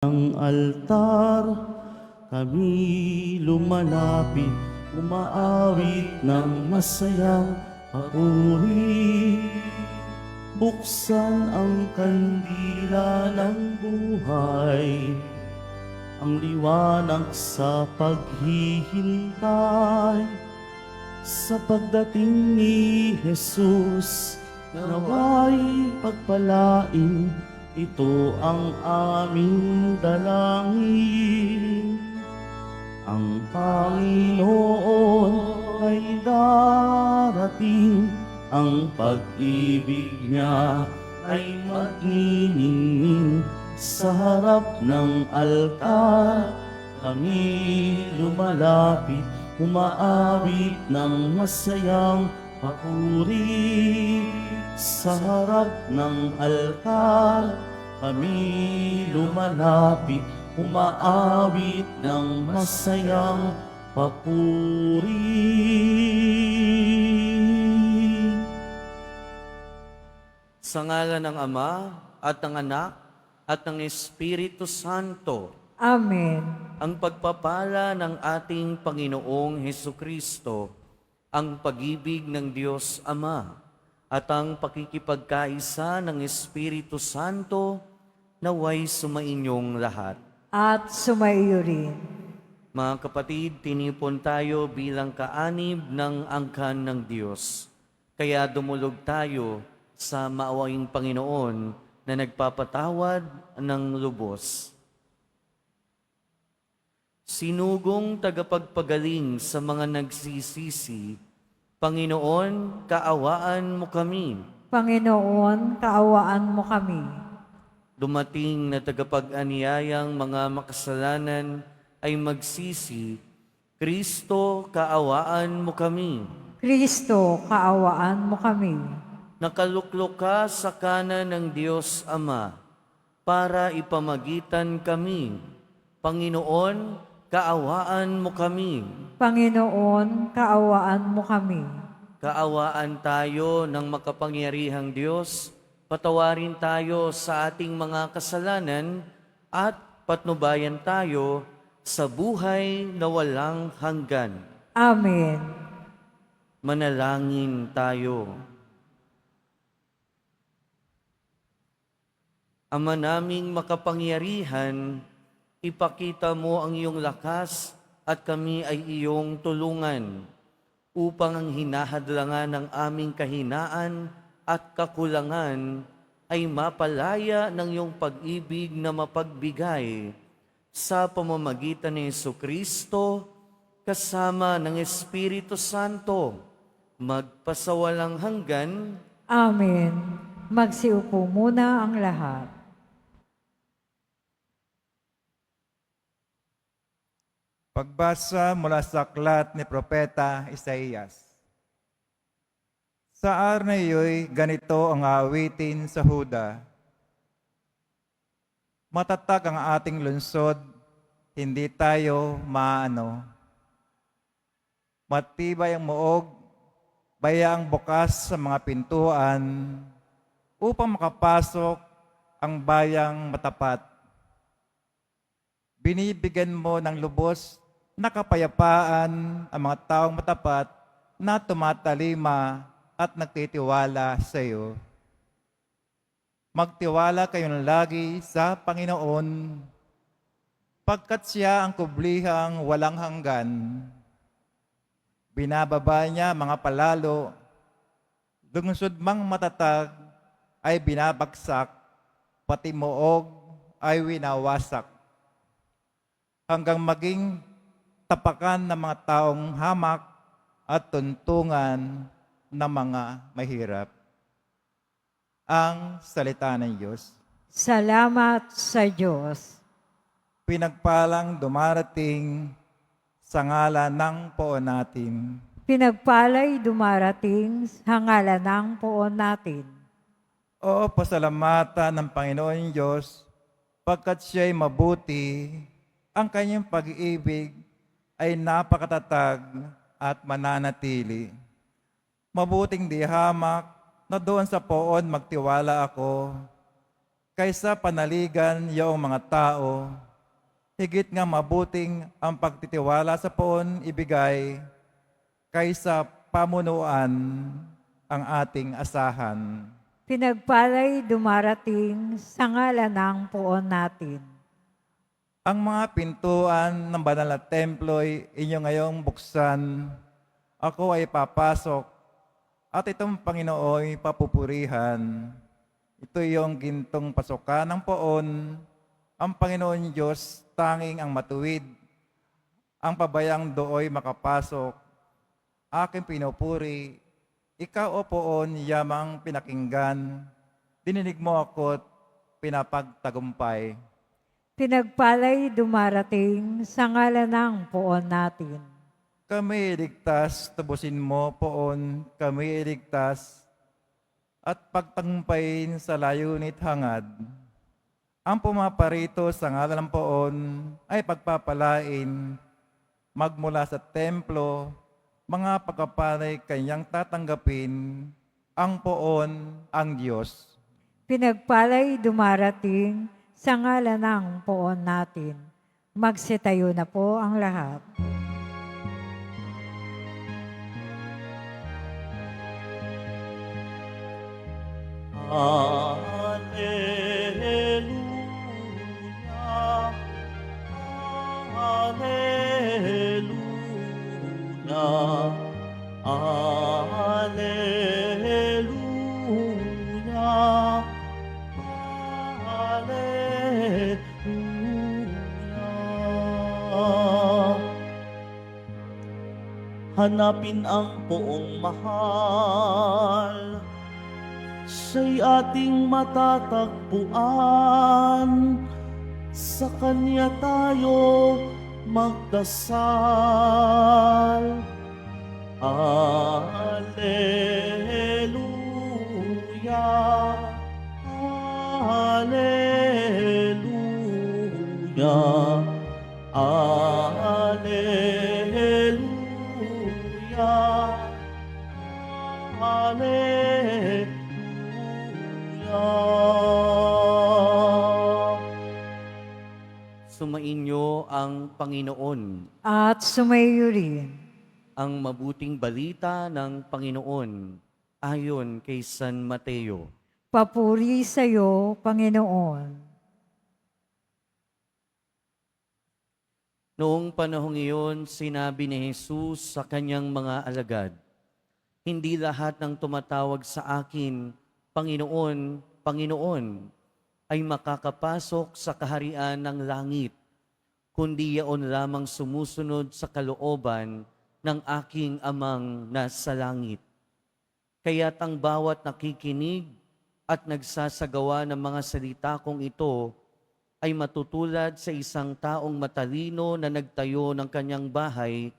Ang altar, kami lumalapit, umaawit ng masayang papuri. Buksan ang kandila ng buhay, ang liwanag sa paghihintay. Sa pagdating ni Jesus, naway pagpalain, ito ang aming dalangin. Ang Panginoon ay darating, ang pag-ibig niya ay magniningning. Sa harap ng altar, kami lumalapit, umaawit ng masayang papuri. Sa harap ng altar, kami lumalapit, umaawit ng masayang papuri. Sa ngalan ng Ama at ng Anak at ng Espiritu Santo. Amen. Ang pagpapala ng ating Panginoong Hesukristo, ang pag-ibig ng Diyos Ama, at ang pakikipagkaisa ng Espiritu Santo naway sumainyong lahat. At sumaiyo rin. Mga kapatid, tinipon tayo bilang kaanib ng angkan ng Diyos. Kaya dumulog tayo sa maawaing Panginoon na nagpapatawad ng lubos. Sinugong tagapagpagaling sa mga nagsisisi, Panginoon, kaawaan mo kami. Panginoon, kaawaan mo kami. Dumating na tagapag-aniyayang mga makasalanan ay magsisi, Kristo, kaawaan mo kami. Kristo, kaawaan mo kami. Nakaluklok ka sa kanan ng Diyos Ama para ipamagitan kami. Panginoon, kaawaan mo kami. Panginoon, kaawaan mo kami. Kaawaan tayo ng makapangyarihang Diyos, patawarin tayo sa ating mga kasalanan at patnubayan tayo sa buhay na walang hanggan. Amen. Manalangin tayo. Ama naming makapangyarihan, ipakita mo ang iyong lakas at kami ay iyong tulungan upang ang hinahadlangan ng aming kahinaan at kakulangan ay mapalaya ng iyong pag-ibig na mapagbigay sa pamamagitan ni Jesucristo kasama ng Espiritu Santo, magpasawalang hanggan. Amen. Magsiupo muna ang lahat. Pagbasa mula sa aklat ni Propeta Isaías. Sa araw na iyo'y ganito ang aawitin sa Huda. Matatag ang ating lungsod, hindi tayo maano. Matibay ang muog, bayaang bukas sa mga pintuan, upang makapasok ang bayang matapat. Binibigyan mo ng lubos na kapayapaan ang mga taong matapat na tumatalima at nagtitiwala sa iyo. Magtiwala kayong lagi sa Panginoon, pagkat siya ang kublihang walang hanggan. Binababa niya mga palalo, lungsod mang matatag ay binabagsak, pati muog ay winawasak, hanggang maging tapakan ng mga taong hamak at tuntungan ng mga mahirap. Ang salita ng Diyos. Salamat sa Diyos. Pinagpalang dumarating sa ngalan ng Poon natin. Pinagpalay dumarating sa ngalan ng Poon natin. O pasalamatan ng Panginoon Diyos, pagkat siya'y mabuti, ang kanyang pag-ibig ay napakatatag at mananatili. Mabuting di hamak na doon sa poon magtiwala ako, kaysa panaligan yung mga tao, higit nga mabuting ang pagtitiwala sa poon ibigay kaysa pamunuan ang ating asahan. Pinagpalay dumarating sa ngalan ng poon natin. Ang mga pintuan ng banal na templo'y inyo ngayong buksan. Ako ay papasok at itong Panginooy papupurihan. Ito yung gintong pasukan ng poon. Ang Panginoon Diyos tanging ang matuwid. Ang pabayang dooy makapasok. Aking pinupuri. Ikaw o poon yamang pinakinggan. Dininig mo ako't pinapagtagumpay. Pinagpalay dumarating sa ngalan ng poon natin. Kami iligtas, tubusin mo poon, kami iligtas, at pagtagumpayin sa layunit hangad. Ang pumaparito sa ngalan ng poon ay pagpapalain, magmula sa templo, mga pagkapalay kanyang tatanggapin, ang poon ang Diyos. Pinagpalay dumarating sa ngalan ng poon natin. Magsitayo na po ang lahat. Alleluia, Alleluia, Alleluia, Alleluia. Hanapin ang poong mahal, siya'y ating matatagpuan, sa Kanya tayo magdasal. Alleluia, Alleluia, Alleluia, Alleluia. Sumainyo ang Panginoon. At sumayo rin. Ang mabuting balita ng Panginoon ayon kay San Mateo. Papuri sa iyo, Panginoon. Noong panahong iyon, sinabi ni Jesus sa kanyang mga alagad, "Hindi lahat ng tumatawag sa akin, Panginoon, Panginoon, ay makakapasok sa kaharian ng langit, kundi yaon lamang sumusunod sa kalooban ng aking amang nasa langit. Kaya't ang bawat nakikinig at nagsasagawa ng mga salita kong ito ay matutulad sa isang taong matalino na nagtayo ng kanyang bahay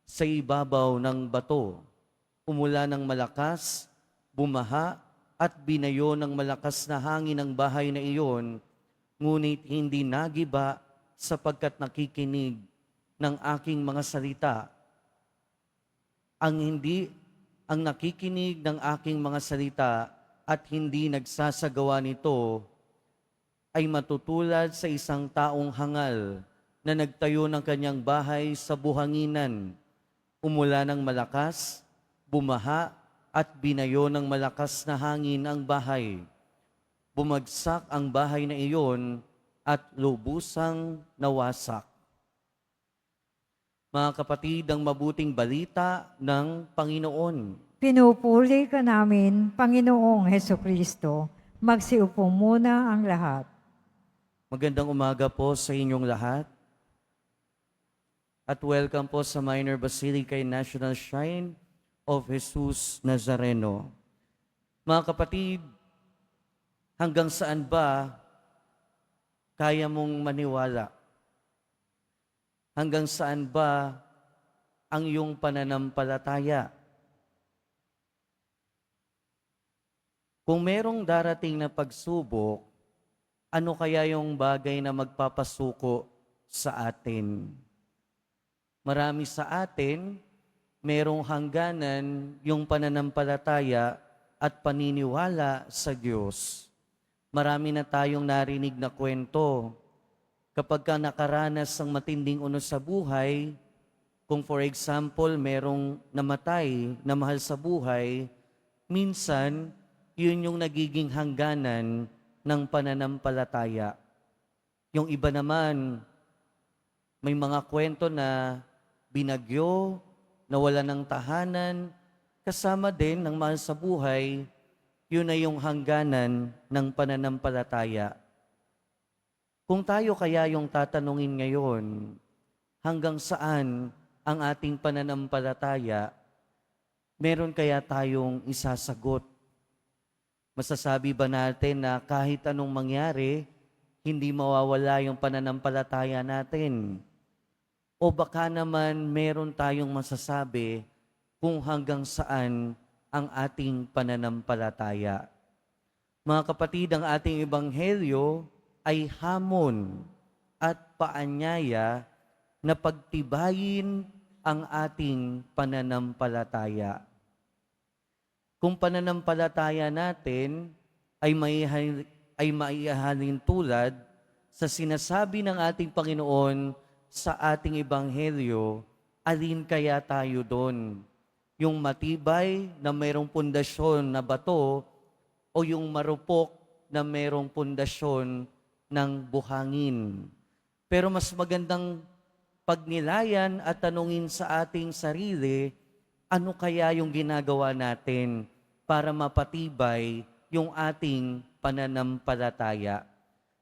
sa ibabaw ng bato. Umula ng malakas, bumaha at binayo ng malakas na hangin ang bahay na iyon, ngunit hindi nagiba sapagkat nakikinig ng aking mga salita. Ang nakikinig ng aking mga salita at hindi nagsasagawa nito ay matutulad sa isang taong hangal na nagtayo ng kanyang bahay sa buhanginan. Umula ng malakas, bumaha at binayo ng malakas na hangin ang bahay. Bumagsak ang bahay na iyon at lubusang nawasak." Mga kapatid, ang mabuting balita ng Panginoon. Pinupuri ka namin, Panginoong Hesukristo. Magsiupo muna ang lahat. Magandang umaga po sa inyong lahat. At welcome po sa Minor Basilica National Shrine of Jesus Nazareno. Mga kapatid, hanggang saan ba kaya mong maniwala? Hanggang saan ba ang iyong pananampalataya? Kung merong darating na pagsubok, ano kaya yung bagay na magpapasuko sa atin? Marami sa atin, merong hangganan yung pananampalataya at paniniwala sa Diyos. Marami na tayong narinig na kwento. Kapag ka nakaranas ng matinding unos sa buhay, kung for example, merong namatay na mahal sa buhay, minsan, yun yung nagiging hangganan ng pananampalataya. Yung iba naman, may mga kwento na binagyo, nawala ng tahanan, kasama din ng mahal sa buhay, yun na yung hangganan ng pananampalataya. Kung tayo kaya yung tatanungin ngayon, hanggang saan ang ating pananampalataya, meron kaya tayong isasagot? Masasabi ba natin na kahit anong mangyari, hindi mawawala yung pananampalataya natin? O baka naman meron tayong masasabi kung hanggang saan ang ating pananampalataya? Mga kapatid, ang ating ebanghelyo ay hamon at paanyaya na pagtibayin ang ating pananampalataya. Kung pananampalataya natin ay maihahalin tulad sa sinasabi ng ating Panginoon sa ating ebanghelyo, alin kaya tayo doon? Yung matibay na mayroong pundasyon na bato o yung marupok na mayroong pundasyon ng buhangin? Pero mas magandang pagnilayan at tanungin sa ating sarili, ano kaya yung ginagawa natin para mapatibay yung ating pananampalataya?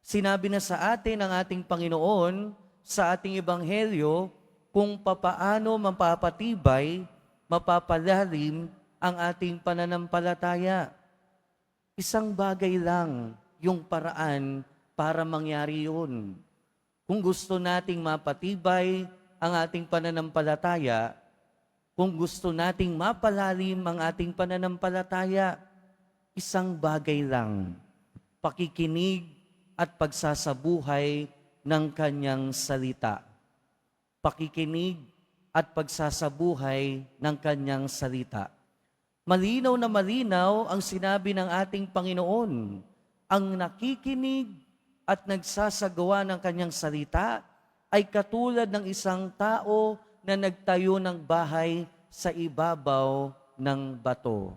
Sinabi na sa atin ng ating Panginoon sa ating ebanghelyo kung papaano mapapatibay, mapapalalim ang ating pananampalataya. Isang bagay lang yung paraan para mangyari yun. Kung gusto nating mapatibay ang ating pananampalataya, kung gusto nating mapalalim ang ating pananampalataya, isang bagay lang, pakikinig at pagsasabuhay ng kanyang salita. Pakikinig at pagsasabuhay ng kanyang salita. Malinaw na malinaw ang sinabi ng ating Panginoon. Ang nakikinig at nagsasagawa ng kanyang salita ay katulad ng isang tao na nagtayo ng bahay sa ibabaw ng bato.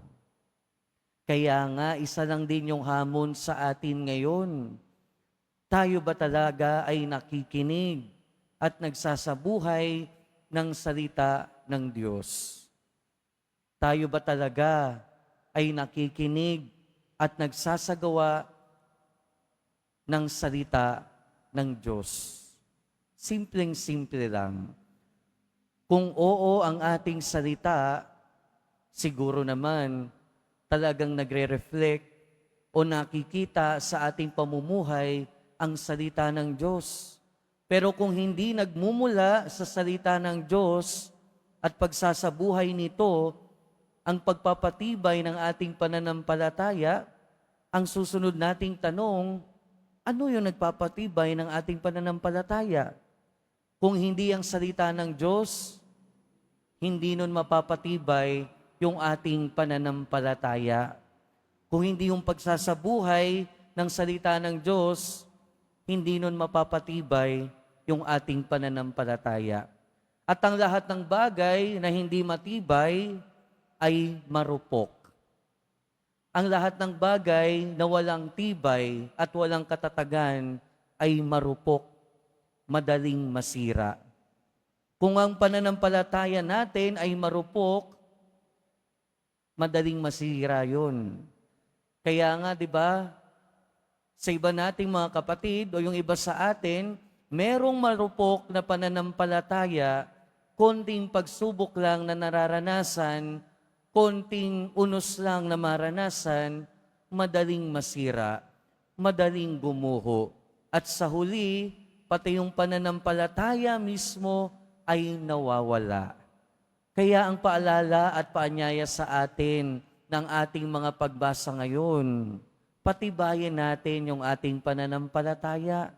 Kaya nga, isa lang din yung hamon sa atin ngayon. Tayo ba talaga ay nakikinig at nagsasabuhay ng salita ng Diyos? Tayo ba talaga ay nakikinig at nagsasagawa ng salita ng Diyos? Simpleng-simple lang. Kung oo ang ating salita, siguro naman talagang nagre-reflect o nakikita sa ating pamumuhay ang salita ng Diyos. Pero kung hindi nagmumula sa salita ng Diyos at pagsasabuhay nito, ang pagpapatibay ng ating pananampalataya, ang susunod nating tanong, ano yung nagpapatibay ng ating pananampalataya? Kung hindi ang salita ng Diyos, hindi nun mapapatibay yung ating pananampalataya. Kung hindi yung pagsasabuhay ng salita ng Diyos, hindi nun mapapatibay yung ating pananampalataya. At ang lahat ng bagay na hindi matibay ay marupok. Ang lahat ng bagay na walang tibay at walang katatagan ay marupok, madaling masira. Kung ang pananampalataya natin ay marupok, madaling masira yun. Kaya nga, di ba, sa iba nating mga kapatid o yung iba sa atin, merong marupok na pananampalataya, konting pagsubok lang na nararanasan, konting unos lang na maranasan, madaling masira, madaling gumuho. At sa huli, pati yung pananampalataya mismo ay nawawala. Kaya ang paalala at paanyaya sa atin ng ating mga pagbasa ngayon, patibayin natin yung ating pananampalataya.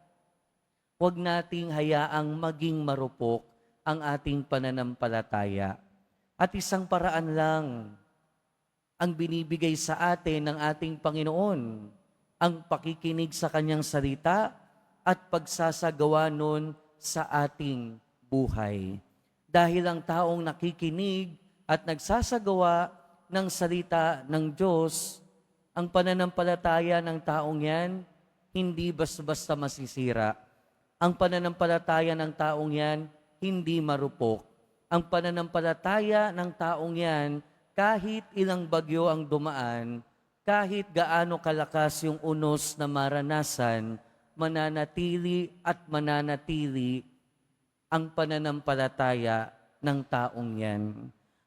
Huwag nating hayaang maging marupok ang ating pananampalataya. At isang paraan lang ang binibigay sa atin ng ating Panginoon. ang pakikinig sa kanyang salita at pagsasagawa nun sa ating buhay. Dahil ang taong nakikinig at nagsasagawa ng salita ng Diyos, ang pananampalataya ng taong yan, hindi basta-basta masisira. Ang pananampalataya ng taong yan, hindi marupok. Ang pananampalataya ng taong yan, kahit ilang bagyo ang dumaan, kahit gaano kalakas yung unos na maranasan, mananatili at mananatili ang pananampalataya ng taong yan.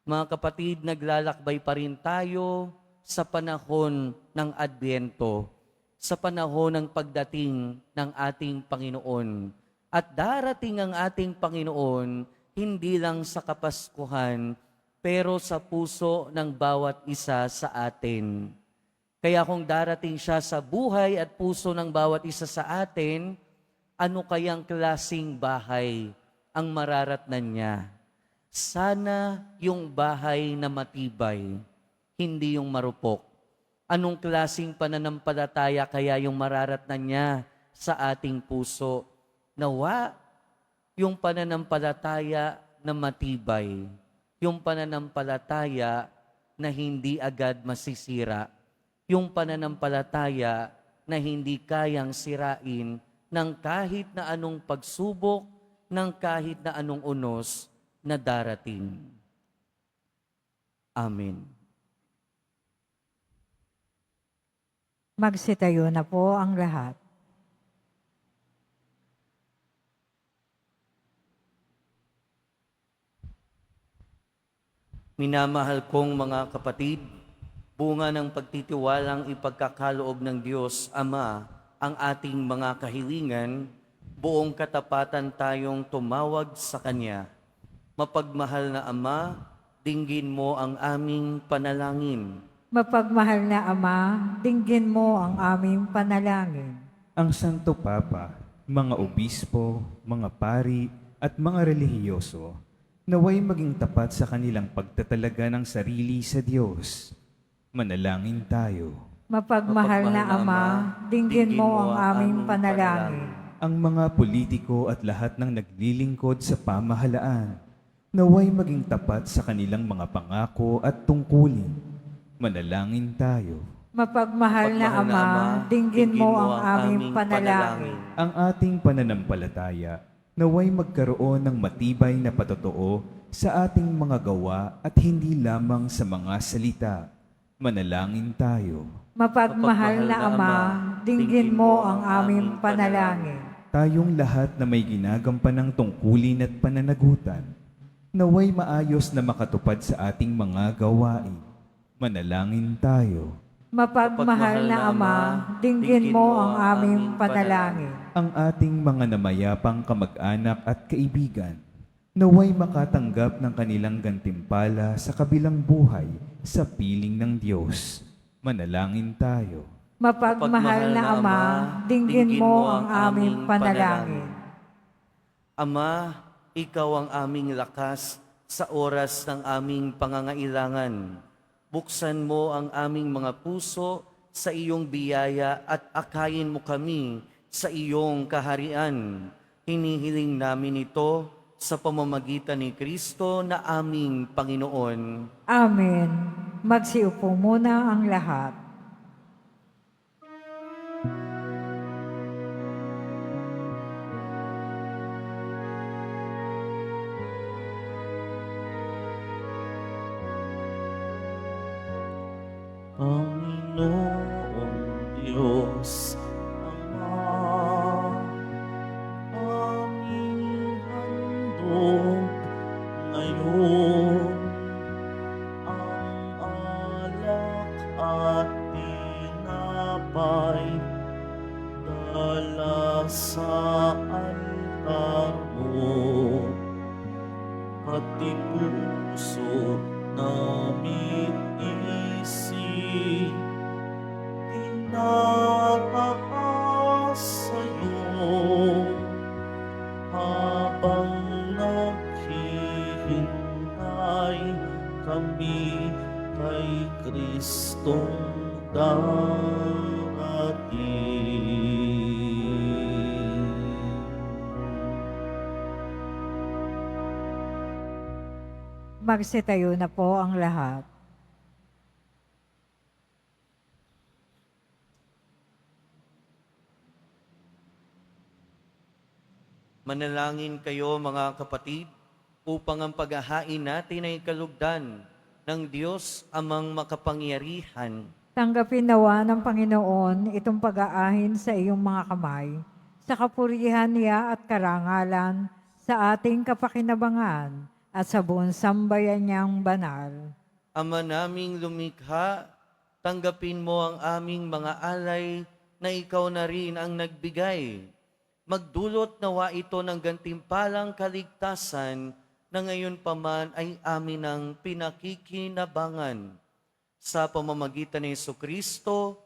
Mga kapatid, naglalakbay pa rin tayo sa panahon ng Adbyento, sa panahon ng pagdating ng ating Panginoon. At darating ang ating Panginoon, hindi lang sa Kapaskuhan, pero sa puso ng bawat isa sa atin. Kaya kung darating siya sa buhay at puso ng bawat isa sa atin, ano kayang klasing bahay ang mararatnan niya? Sana yung bahay na matibay, hindi yung marupok. Anong klasing pananampalataya kaya yung mararatnan niya sa ating puso? Nawa, yung pananampalataya na matibay, yung pananampalataya na hindi agad masisira, yung pananampalataya na hindi kayang sirain ng kahit na anong pagsubok, ng kahit na anong unos na darating. Amen. Magsitayo na po ang lahat. Minamahal kong mga kapatid, bunga ng pagtitiwalang ipagkakaloob ng Diyos Ama ang ating mga kahilingan, buong katapatan tayong tumawag sa Kanya. Mapagmahal na Ama, dinggin mo ang aming panalangin. Mapagmahal na Ama, dinggin mo ang aming panalangin. Ang Santo Papa, mga obispo, mga pari at mga relihiyoso, naway maging tapat sa kanilang pagtatalaga ng sarili sa Diyos. Manalangin tayo. Mapagmahal na Ama, dinggin mo ang aming panalangin. Ang mga politiko at lahat ng naglilingkod sa pamahalaan, naway maging tapat sa kanilang mga pangako at tungkulin. Manalangin tayo. Mapagmahal na Ama, dinggin mo ang aming panalangin. Ang ating pananampalataya, naway magkaroon ng matibay na patotoo sa ating mga gawa at hindi lamang sa mga salita. Manalangin tayo. Mapagmahal na Ama, dinggin mo ang aming panalangin. Tayong lahat na may ginagampan ng tungkulin at pananagutan, naway maayos na makatupad sa ating mga gawain. Manalangin tayo. Mapagmahal na Ama, dinggin mo ang aming panalangin. Ang ating mga namayapang kamag-anak at kaibigan, naway makatanggap ng kanilang gantimpala sa kabilang buhay sa piling ng Diyos. Manalangin tayo. Mapagmahal na Ama, dinggin mo ang aming panalangin. Ama, Ikaw ang aming lakas sa oras ng aming pangangailangan. Buksan mo ang aming mga puso sa iyong biyaya at akayin mo kami sa iyong kaharian. Hinihiling namin ito sa pamamagitan ni Kristo na aming Panginoon. Amen. Magsiupo muna ang lahat. Panginoon Diyos, Ama, aming handog ngayon, ang alak at tinapay, dala sa altar mo, pati puso namin isip, tinataas sa'yo, habang naghihintay kami kay Kristong darating. Magsitayo na po ang lahat. Manalangin kayo mga kapatid upang ang paghahain natin ay kalugdan ng Diyos amang makapangyarihan. Tanggapin nawa ng Panginoon itong pag-aahin sa iyong mga kamay, sa kapurihan niya at karangalan, sa ating kapakinabangan at sa buong sambayan niyang banal. Ama naming lumikha, tanggapin mo ang aming mga alay na ikaw na rin ang nagbigay. Magdulot nawa ito ng gantimpalang kaligtasan na ngayon pa man ay amin ang pinakikinabangan. Sa pamamagitan ni Jesucristo,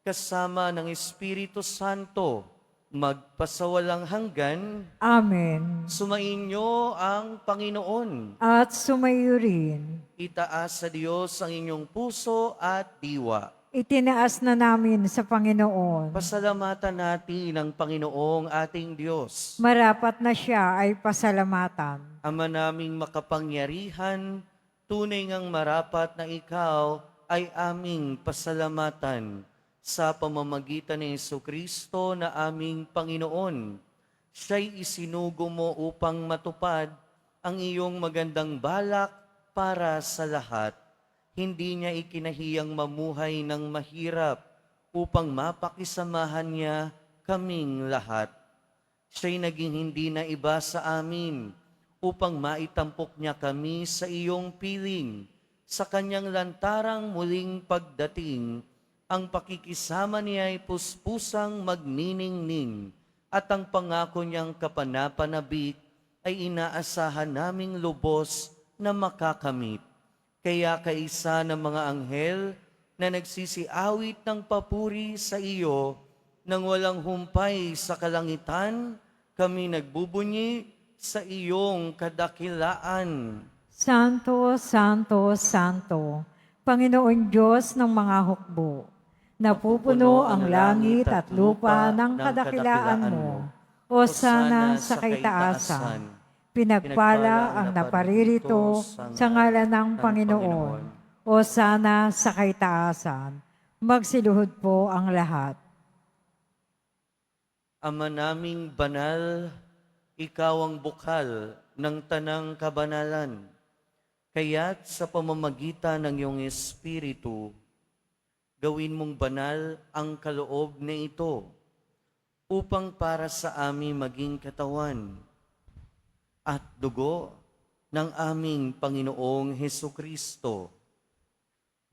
kasama ng Espiritu Santo, magpasawalang hanggan, Amen. sumainyo ang Panginoon. At sumayo rin. Itaas sa Diyos ang inyong puso at diwa. Itinaas na namin sa Panginoon. Pasalamatan natin ang Panginoong ating Diyos. Marapat na siya ay pasalamatan. Ama naming makapangyarihan, tunay ngang marapat na ikaw ay aming pasalamatan sa pamamagitan ni Jesucristo na aming Panginoon. Siya'y isinugo mo upang matupad ang iyong magandang balak para sa lahat. Hindi niya ikinahiyang mamuhay ng mahirap upang mapakisamahan niya kaming lahat. Siya'y naging hindi na iba sa amin upang maitampok niya kami sa iyong piling. Sa kanyang lantarang muling pagdating, ang pakikisama niya ay puspusang magniningning at ang pangako niyang kapanapanabik ay inaasahan naming lubos na makakamit. Kaya kaisa ng mga anghel na nagsisiawit ng papuri sa iyo, nang walang humpay sa kalangitan, kami nagbubunyi sa iyong kadakilaan. Santo, Santo, Santo, Panginoon Diyos ng mga hukbo, napupuno ang langit at lupa ng kadakilaan mo. O sana sa kaitaasan, pinagpala ang naparirito sa ngalan ng Panginoon. O sana sa kaitaasan, magsiluhod po ang lahat. Ama naming banal, ikaw ang bukal ng tanang kabanalan. Kaya't sa pamamagitan ng iyong Espiritu, gawin mong banal ang kaloob na ito upang para sa amin maging katawan at dugo ng aming Panginoong Hesukristo.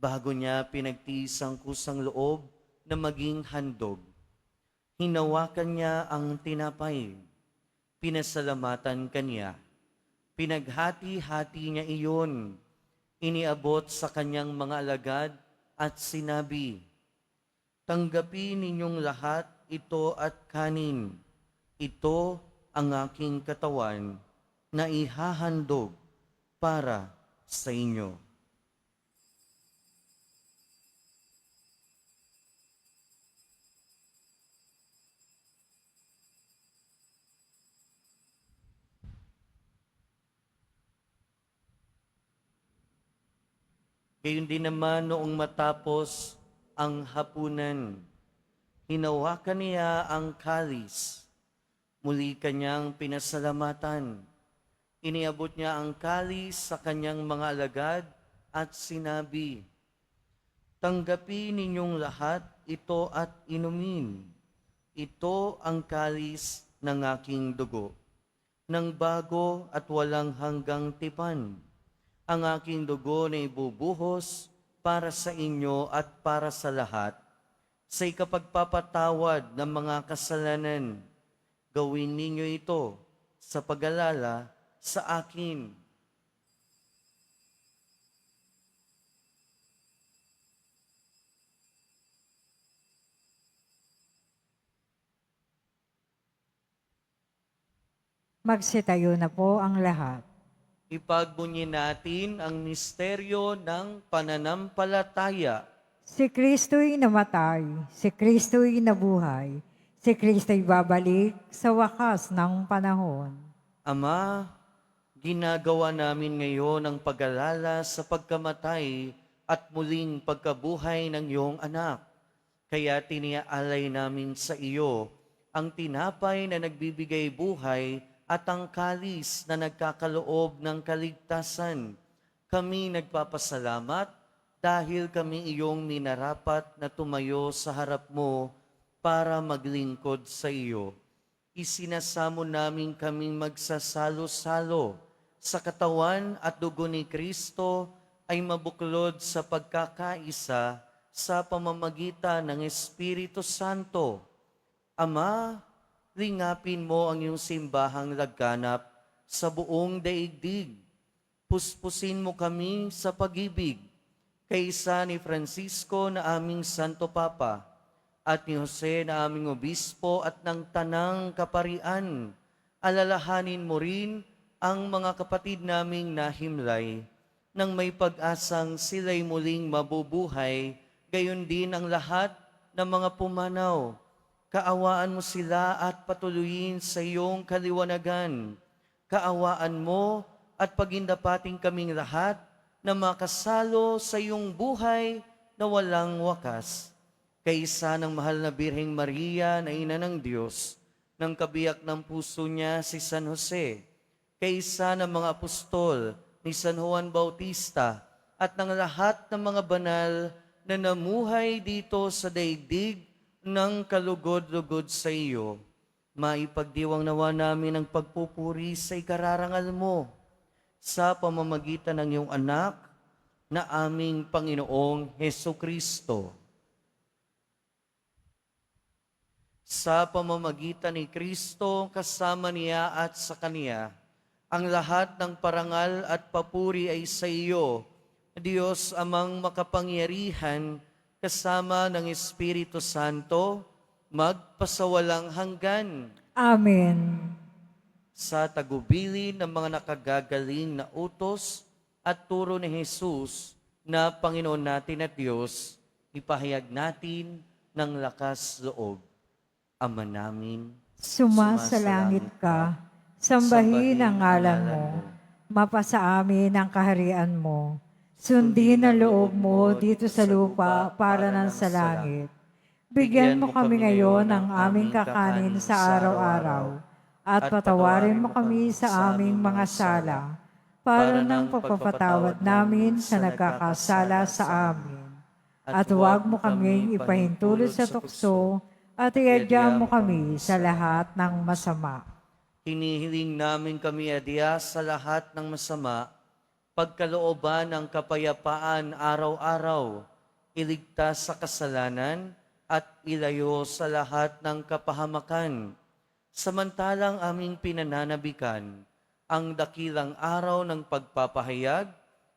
Bago niya pinagtiis ang kusang loob na maging handog, hinawakan niya ang tinapay, pinasalamatan kanya, pinaghati-hati niya iyon, iniabot sa kanyang mga alagad at sinabi, "Tanggapin ninyong lahat ito at kanin. Ito ang aking katawan na ihahandog para sa inyo." Gayon din naman noong matapos ang hapunan, hinawakan niya ang kalis. Muli kanyang pinasalamatan. Iniabot niya ang kalis sa kanyang mga alagad at sinabi, "Tanggapin ninyong lahat ito at inumin. Ito ang kalis ng aking dugo, ng bago at walang hanggang tipan. Ang aking dugo na ibubuhos para sa inyo at para sa lahat, sa ikapagpapatawad ng mga kasalanan. Gawin ninyo ito sa pag-alala sa akin." Magsitayo na po ang lahat. Ipagbunyi natin ang misteryo ng pananampalataya. Si Kristo'y namatay, si Kristo'y nabuhay, si Kristo'y babalik sa wakas ng panahon. Ama, Ginagawa namin ngayon ang pag-alala sa pagkamatay at muling pagkabuhay ng iyong anak. Kaya tiniaalay namin sa iyo ang tinapay na nagbibigay buhay at ang kalis na nagkakaloob ng kaligtasan. Kami nagpapasalamat dahil kami iyong minarapat na tumayo sa harap mo para maglingkod sa iyo. Isinasamo namin kaming magsasalo-salo sa katawan at dugo ni Kristo ay mabuklod sa pagkakaisa sa pamamagitan ng Espiritu Santo. Ama, lingapin mo ang iyong simbahang laganap sa buong daigdig. Puspusin mo kami sa pag-ibig kaysa ni Francisco na aming Santo Papa at ni Jose na aming Obispo at ng Tanang Kaparian. Alalahanin mo rin ang mga kapatid naming nahimlay nang may pag-asang sila'y muling mabubuhay, gayon din ang lahat ng mga pumanaw. Kaawaan mo sila at patuloyin sa iyong kaliwanagan. Kaawaan mo at pagindapating kaming lahat na makasalo sa iyong buhay na walang wakas. Kaysa ng mahal na Birheng Maria na Ina ng Diyos, ng kabiyak ng puso niya si San Jose, kaysa ng mga apostol ni San Juan Bautista at ng lahat ng mga banal na namuhay dito sa daigdig ng kalugod-lugod sa iyo, maipagdiwang nawa namin ang pagpupuri sa ikararangal mo sa pamamagitan ng iyong anak na aming Panginoong Hesukristo. Sa pamamagitan ni Kristo, kasama niya at sa Kaniya, ang lahat ng parangal at papuri ay sa iyo, Diyos amang makapangyarihan, kasama ng Espiritu Santo, magpasawalang hanggan. Amen. Sa tagubilin ng mga nakagagaling na utos at turo ni Jesus na Panginoon natin at Diyos, ipahayag natin ng lakas loob. Ama namin, Sumasalangit ka, sambahin ang ngalan mo, mapasa amin ang kaharian mo. Sundin ang loob mo dito sa lupa para ng sa langit. Bigyan mo kami ngayon ng aming kakanin sa araw-araw, at patawarin mo kami sa aming mga sala, para ng pagpapatawad namin sa nagkakasala sa amin. At huwag mo kaming ipahintulot sa tukso, at iadya mo kami sa lahat ng masama. hinihiling namin kami adya sa lahat ng masama, pagkalooban ng kapayapaan araw-araw, iligtas sa kasalanan at ilayo sa lahat ng kapahamakan. Samantalang aming pinananabikan ang dakilang araw ng pagpapahayag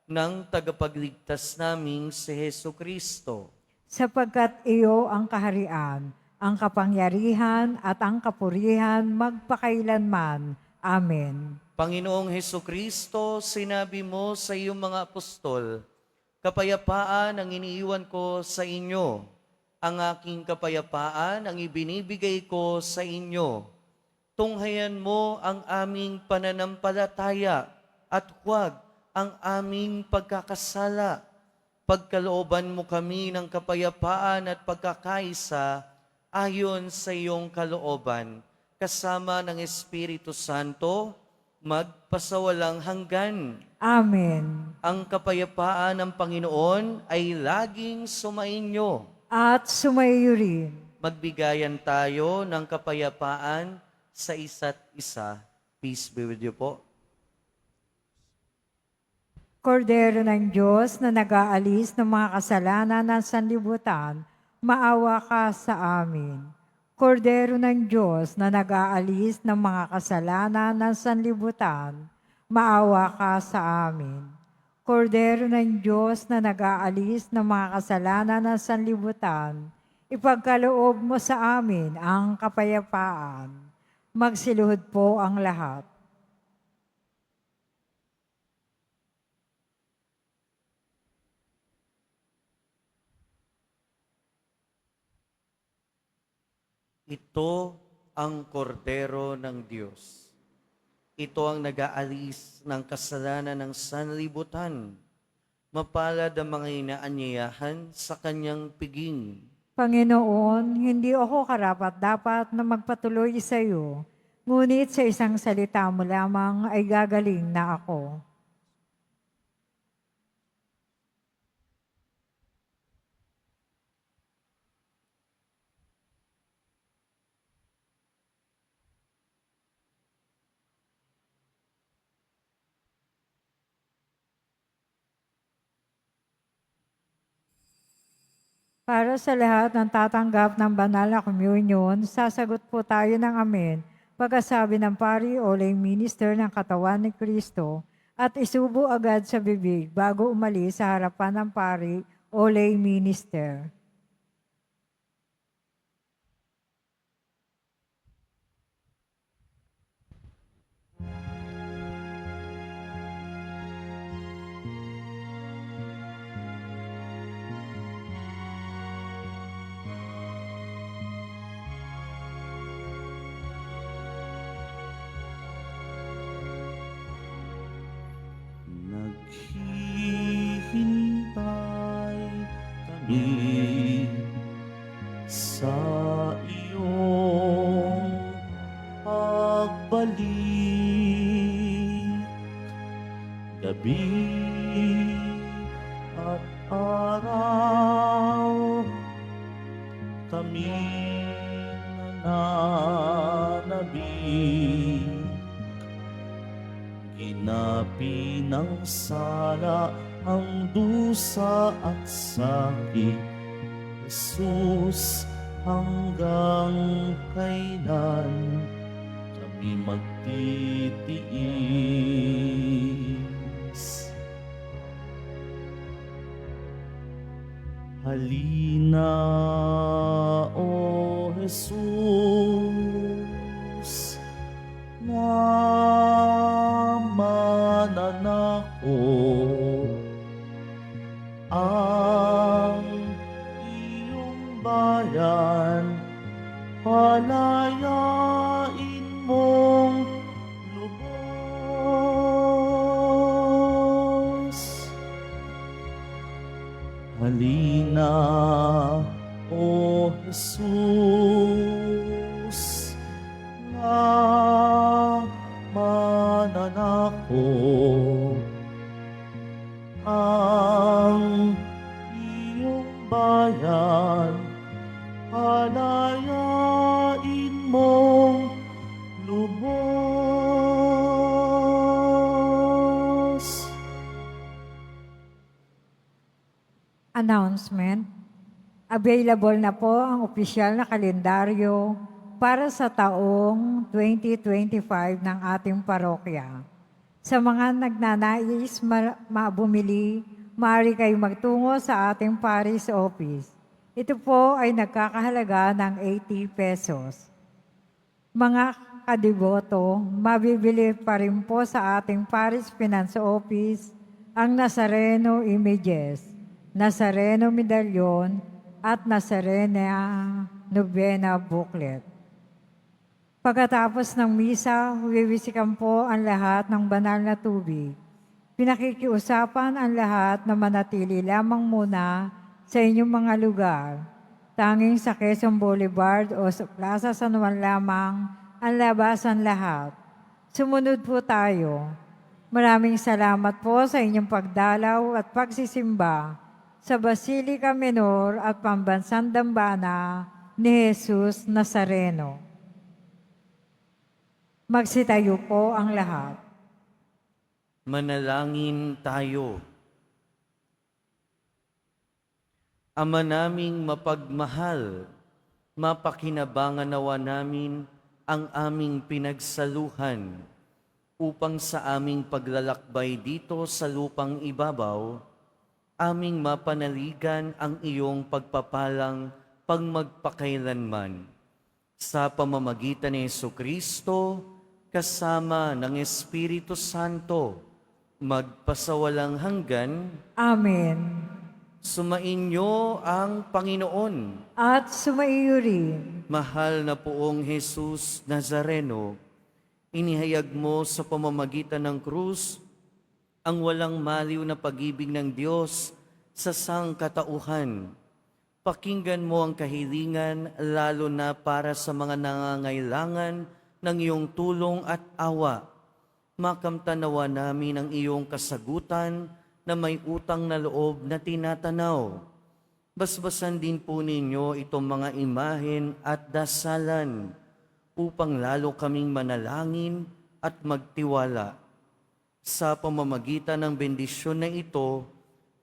ng tagapagligtas naming si Hesukristo. Sapagkat iyo ang kaharian, ang kapangyarihan at ang kapurihan magpakailanman. Amen. Panginoong Hesukristo, sinabi mo sa iyong mga apostol, kapayapaan ang iniiwan ko sa inyo. Ang aking kapayapaan ang ibinibigay ko sa inyo. Tunghayan mo ang aming pananampalataya at huwag ang aming pagkakasala. Pagkalooban mo kami ng kapayapaan at pagkakaisa ayon sa iyong kalooban, kasama ng Espiritu Santo, magpasawalang hanggan. Amen. Ang kapayapaan ng Panginoon ay laging sumainyo. At sumaiyo rin. Magbigayan tayo ng kapayapaan sa isa't isa. Peace be with you po. Kordero ng Diyos na nag-aalis ng mga kasalanan ng sanlibutan, maawa ka sa amin. Kordero ng Diyos na nag-aalis ng mga kasalanan ng sanlibutan, maawa ka sa amin. Kordero ng Diyos na nag-aalis ng mga kasalanan ng sanlibutan, ipagkaloob mo sa amin ang kapayapaan. Magsiluhod po ang lahat. Ito ang kordero ng Diyos. Ito ang nag-aalis ng kasalanan ng sanlibutan. Mapalad ang mga inaanyayahan sa kanyang piging. Panginoon, hindi ako karapat-dapat na magpatuloy sa iyo, ngunit sa isang salita mo lamang ay gagaling na ako. Para sa lahat ng tatanggap ng banal na communion, sasagot po tayo ng amen. Pagkasabi ng pari o lay minister ng katawan ni Kristo at isubo agad sa bibig bago umalis sa harapan ng pari o lay minister. Naghihintay kami sa iyong pagbalik. Gabi at araw kami nananabik. Ginapi ng sala ang dusa at sakit, Jesus, hanggang kailan kami magtitiis? Halina, O Jesus, na mananako ang iyong bayan, palayain mong lubos. Halina, O Jesus, na mananako ang iyong bayan, palayain mong lubos. Announcement. Available na po ang opisyal na kalendaryo para sa taong 2025 ng ating parokya. Sa mga nagnanais mabumili, maaari kayong magtungo sa ating parish office. Ito po ay nagkakahalaga ng 80 pesos. Mga kadiboto, mabibili pa rin po sa ating parish finance office ang Nazareno images, Nazareno medalyon, at Nazarena Novena booklet. Pagkatapos ng misa, wiwisikan po ang lahat ng banal na tubig. Pinakikiusapan ang lahat na manatili lamang muna sa inyong mga lugar. Tanging sa Quezon Boulevard o sa Plaza San Juan lamang ang labasan lahat. Sumunod po tayo. Maraming salamat po sa inyong pagdalaw at pagsisimba sa Basilica Menor at Pambansang Dambana ni Jesus Nazareno. Magsitayo po ang lahat. Manalangin tayo. Ama naming mapagmahal, mapakinabangan nawa namin ang aming pinagsaluhan upang sa aming paglalakbay dito sa lupang ibabaw, aming mapanaligan ang iyong pagpapalang pagmagpakailanman. Sa pamamagitan ni Jesucristo, kasama ng Espiritu Santo, magpasawalang hanggan. Amen. Sumainyo ang Panginoon. At sumaiyo rin. Mahal na poong Jesus Nazareno, Inihayag mo sa pamamagitan ng krus ang walang maliw na pag-ibig ng Diyos sa sangkatauhan. Pakinggan mo ang kahilingan lalo na para sa mga nangangailangan ng iyong tulong at awa. Makamtanawa namin ang iyong kasagutan na may utang na loob na tinatanaw. Basbasan din po ninyo itong mga imahen at dasalan upang lalo kaming manalangin at magtiwala. Sa pamamagitan ng bendisyon na ito,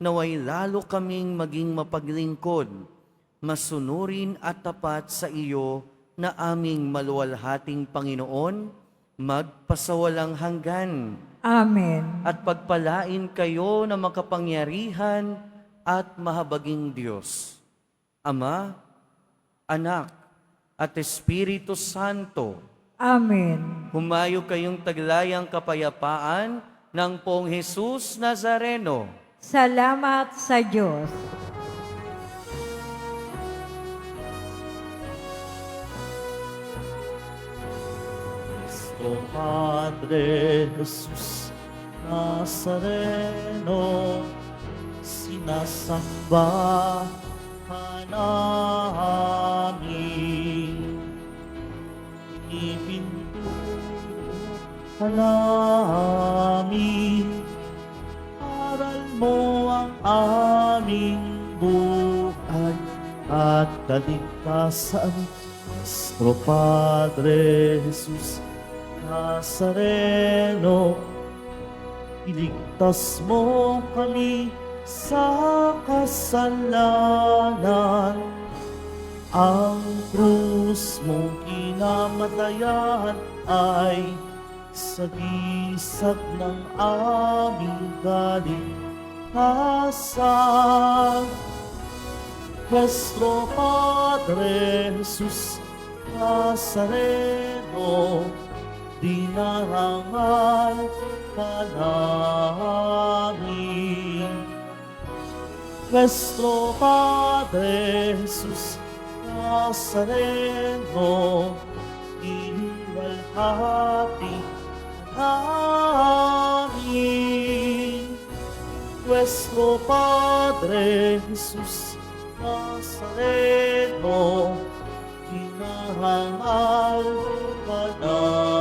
naway lalo kaming maging mapaglingkod, masunurin at tapat sa iyo na aming maluwalhating Panginoon, magpasawalang hanggan. Amen. At pagpalain kayo na makapangyarihan at mahabaging Diyos, Ama, Anak, at Espiritu Santo. Amen. Humayo kayong taglayang kapayapaan ng Poong Jesus Nazareno. Salamat sa Diyos. O Padre Jesus Nazareno, sinasamba ka namin. Ipinto ka namin, aral mo ang aming buhay at kaligtasan. Nuestro Padre Jesus Nazareno, iligtas mo kami sa kasalanan. Ang krus mong kinamatayan ay sagisag ng aming kaligtasan. Nuestro Padre Jesus Nazareno, dinarangal ka namin. Nuestro Padre Jesus Nazareno, iniwalhati namin. Nuestro Padre Jesus Nazareno, dinarangal ka namin.